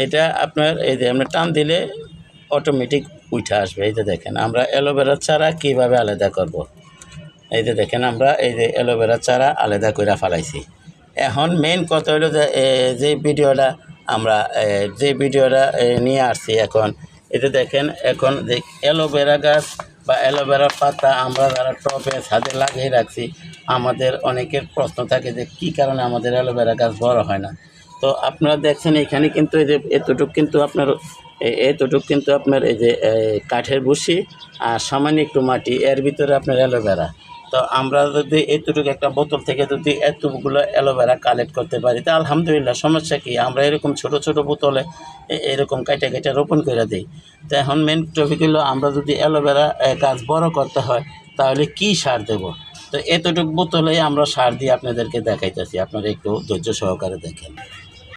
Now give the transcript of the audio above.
এটা আপনার এই যে আমরা টান দিলে অটোমেটিক উঠে আসবে। এই যে দেখেন আমরা অ্যালোভেরা চারা কীভাবে আলাদা করব। এই যে দেখেন আমরা এই যে অ্যালোভেরা চারা আলাদা করে ফেলাইছি। এখন মেইন কথা হলো যে ভিডিওটা আমরা নিয়ে আসছি এখন, এই যে দেখেন এখন যে অ্যালোভেরা গাছ বা অ্যালোভেরার পাতা আমরা যারা টবে ছাদে লাগিয়ে রাখছি, আমাদের অনেকের প্রশ্ন থাকে যে কী কারণে আমাদের অ্যালোভেরা গাছ বড় হয় না। তো আপনারা দেখছেন এখানে কিন্তু এই যে এতটুক কিন্তু আপনার এই যে কাঠের ভুসি আর সামান্য একটু মাটি, এর ভিতরে আপনার অ্যালোভেরা। তো আমরা যদি এতটুকু একটা বোতল থেকে যদি এতগুলো অ্যালোভেরা কালেক্ট করতে পারি তা আলহামদুলিল্লাহ, সমস্যা কি? আমরা এরকম ছোট ছোট বোতলে এরকম কেটে রোপণ করে দিই। তো এখন মেন টপিক হলো আমরা যদি অ্যালোভেরা গাছ বড় করতে হয় তাহলে কি সার দেব। তো এতটুকু বোতলে আমরা সার দিয়ে আপনাদেরকে দেখাইতেছি, আপনারা একটু ধৈর্য সহকারে দেখেন।